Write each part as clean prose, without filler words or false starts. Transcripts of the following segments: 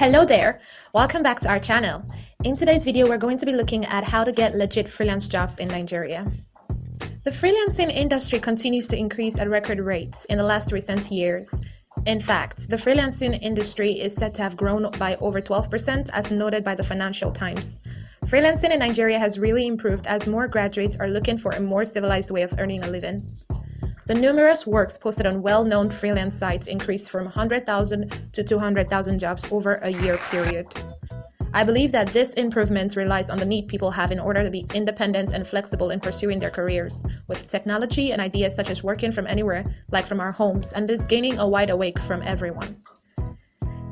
Hello there! Welcome back to our channel. In today's video, we're going to be looking at how to get legit freelance jobs in Nigeria. The freelancing industry continues to increase at record rates in the last recent years. In fact, the freelancing industry is said to have grown by over 12% as noted by the Financial Times. Freelancing in Nigeria has really improved as more graduates are looking for a more civilized way of earning a living. The numerous works posted on well-known freelance sites increased from 100,000 to 200,000 jobs over a year period. I believe that this improvement relies on the need people have in order to be independent and flexible in pursuing their careers, with technology and ideas such as working from anywhere, like from our homes, and is gaining a wide awake from everyone.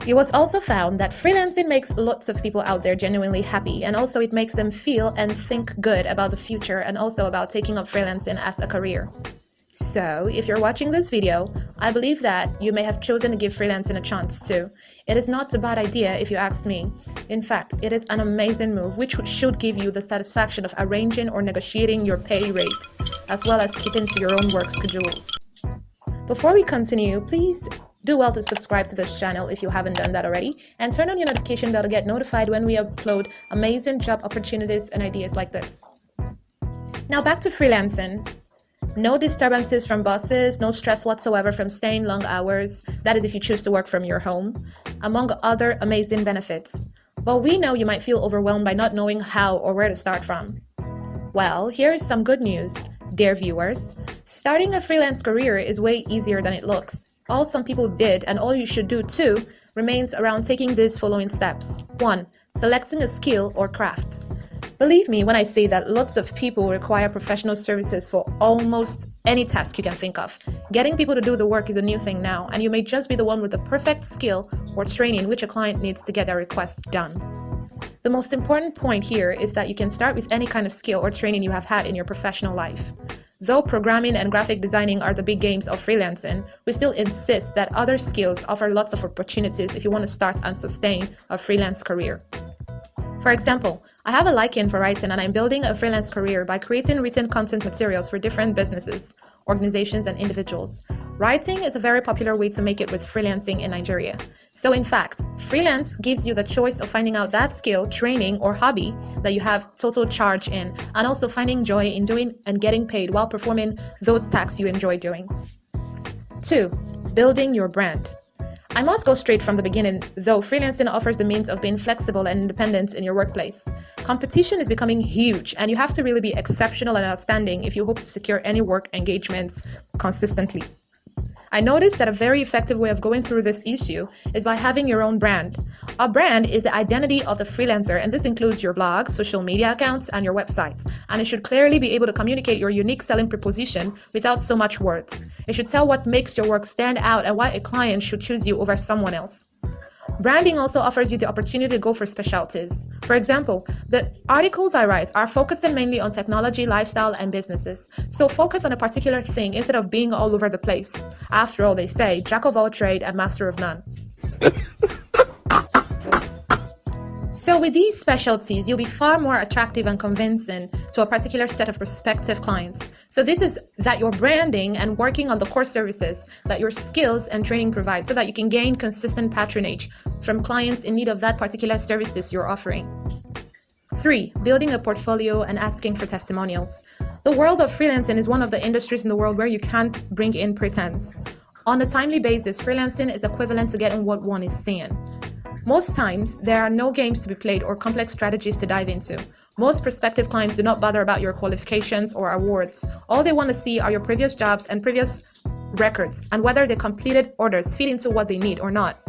It was also found that freelancing makes lots of people out there genuinely happy, and also it makes them feel and think good about the future and also about taking up freelancing as a career. So, if you're watching this video, I believe that you may have chosen to give freelancing a chance too. It is not a bad idea if you ask me. In fact, it is an amazing move which should give you the satisfaction of arranging or negotiating your pay rates, as well as keeping to your own work schedules. Before we continue, please do well to subscribe to this channel if you haven't done that already, and turn on your notification bell to get notified when we upload amazing job opportunities and ideas like this. Now back to freelancing. No disturbances from bosses, no stress whatsoever from staying long hours, that is if you choose to work from your home, among other amazing benefits. But we know you might feel overwhelmed by not knowing how or where to start from. Well, here is some good news, dear viewers. Starting a freelance career is way easier than it looks. All some people did, and all you should do too, remains around taking these following steps. 1. Selecting a skill or craft. Believe me when I say that lots of people require professional services for almost any task you can think of. Getting people to do the work is a new thing now, and you may just be the one with the perfect skill or training which a client needs to get their requests done. The most important point here is that you can start with any kind of skill or training you have had in your professional life. Though programming and graphic designing are the big games of freelancing, we still insist that other skills offer lots of opportunities if you want to start and sustain a freelance career. For example, I have a liking for writing, and I'm building a freelance career by creating written content materials for different businesses, organizations, and individuals. Writing is a very popular way to make it with freelancing in Nigeria. So in fact, freelance gives you the choice of finding out that skill, training, or hobby that you have total charge in, and also finding joy in doing and getting paid while performing those tasks you enjoy doing. 2. Building your brand. I must go straight from the beginning, though freelancing offers the means of being flexible and independent in your workplace. Competition is becoming huge, and you have to really be exceptional and outstanding if you hope to secure any work engagements consistently. I noticed that a very effective way of going through this issue is by having your own brand. A brand is the identity of the freelancer, and this includes your blog, social media accounts, and your website. And it should clearly be able to communicate your unique selling proposition without so much words. It should tell what makes your work stand out and why a client should choose you over someone else. Branding also offers you the opportunity to go for specialties. For example, the articles I write are focusing mainly on technology, lifestyle, and businesses. So focus on a particular thing instead of being all over the place. After all, they say, jack of all trade and master of none. So with these specialties, you'll be far more attractive and convincing to a particular set of prospective clients. So this is that you're branding and working on the core services that your skills and training provide so that you can gain consistent patronage from clients in need of that particular services you're offering. 3. Building a portfolio and asking for testimonials. The world of freelancing is one of the industries in the world where you can't bring in pretense. On a timely basis, freelancing is equivalent to getting what one is seeing. Most times, there are no games to be played or complex strategies to dive into. Most prospective clients do not bother about your qualifications or awards. All they want to see are your previous jobs and previous records, and whether the completed orders fit into what they need or not.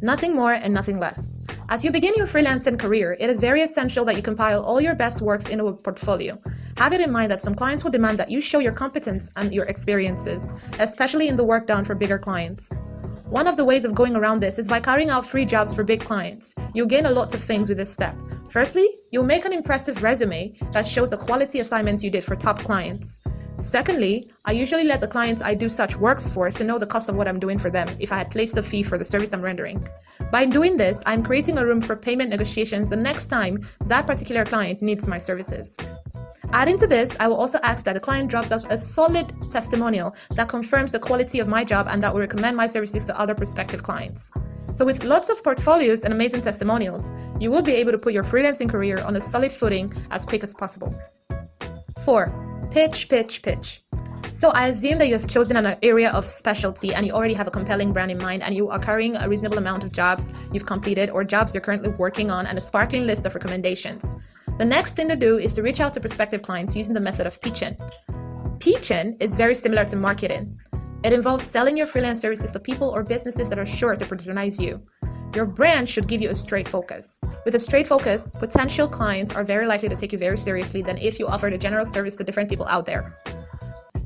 Nothing more and nothing less. As you begin your freelancing career, it is very essential that you compile all your best works into a portfolio. Have it in mind that some clients will demand that you show your competence and your experiences, especially in the work done for bigger clients. One of the ways of going around this is by carrying out free jobs for big clients. You'll gain a lot of things with this step. Firstly, you'll make an impressive resume that shows the quality assignments you did for top clients. Secondly, I usually let the clients I do such works for to know the cost of what I'm doing for them if I had placed a fee for the service I'm rendering. By doing this, I'm creating a room for payment negotiations the next time that particular client needs my services. Adding to this, I will also ask that the client drops out a solid testimonial that confirms the quality of my job and that will recommend my services to other prospective clients. So with lots of portfolios and amazing testimonials, you will be able to put your freelancing career on a solid footing as quick as possible. 4. Pitch, pitch, pitch. So I assume that you have chosen an area of specialty and you already have a compelling brand in mind, and you are carrying a reasonable amount of jobs you've completed or jobs you're currently working on and a sparkling list of recommendations. The next thing to do is to reach out to prospective clients using the method of pitching. Pitching is very similar to marketing. It involves selling your freelance services to people or businesses that are sure to patronize you. Your brand should give you a straight focus. With a straight focus, potential clients are very likely to take you very seriously than if you offered a general service to different people out there.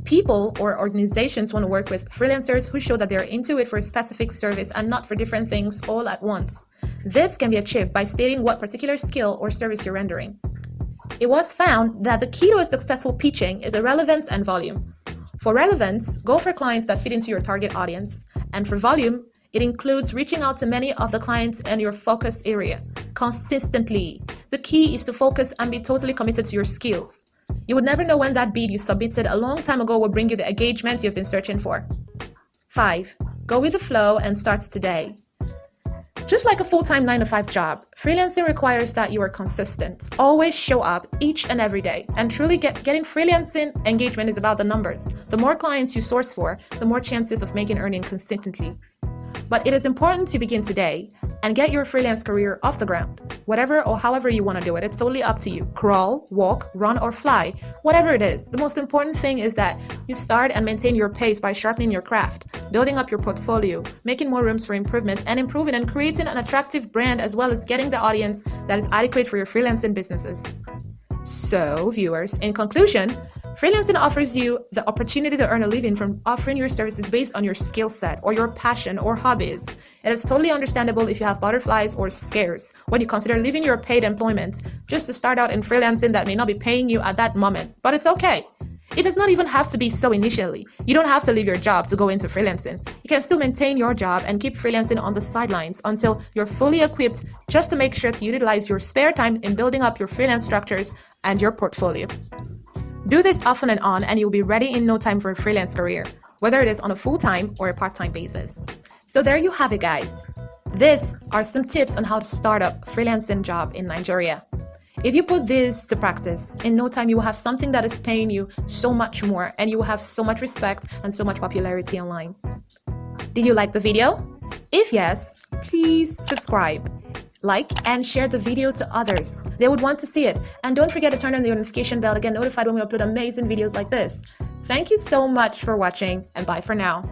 People or organizations want to work with freelancers who show that they're into it for a specific service and not for different things all at once. This can be achieved by stating what particular skill or service you're rendering. It was found that the key to a successful pitching is the relevance and volume. For relevance, go for clients that fit into your target audience. And for volume, it includes reaching out to many of the clients in your focus area consistently. The key is to focus and be totally committed to your skills. You would never know when that bid you submitted a long time ago will bring you the engagement you've been searching for. 5. Go with the flow and start today. Just like a full-time 9-to-5 job, freelancing requires that you are consistent. Always show up each and every day. And truly getting freelancing engagement is about the numbers. The more clients you source for, the more chances of making earning consistently. But it is important to begin today and get your freelance career off the ground. Whatever or however you want to do it, it's totally up to you. Crawl, walk, run, or fly, whatever it is. The most important thing is that you start and maintain your pace by sharpening your craft, building up your portfolio, making more rooms for improvement, and improving and creating an attractive brand, as well as getting the audience that is adequate for your freelancing businesses. So, viewers, in conclusion, freelancing offers you the opportunity to earn a living from offering your services based on your skill set or your passion or hobbies. It is totally understandable if you have butterflies or scares when you consider leaving your paid employment just to start out in freelancing that may not be paying you at that moment, but it's okay. It does not even have to be so initially. You don't have to leave your job to go into freelancing. You can still maintain your job and keep freelancing on the sidelines until you're fully equipped, just to make sure to utilize your spare time in building up your freelance structures and your portfolio. Do this often and on, and you'll be ready in no time for a freelance career, whether it is on a full-time or a part-time basis. So there you have it, guys. These are some tips on how to start up a freelancing job in Nigeria. If you put this to practice, in no time you will have something that is paying you so much more, and you will have so much respect and so much popularity online. Did you like the video? If yes, please subscribe, like, and share the video to others. They would want to see it. And don't forget to turn on the notification bell to get notified when we upload amazing videos like this. Thank you so much for watching, and bye for now.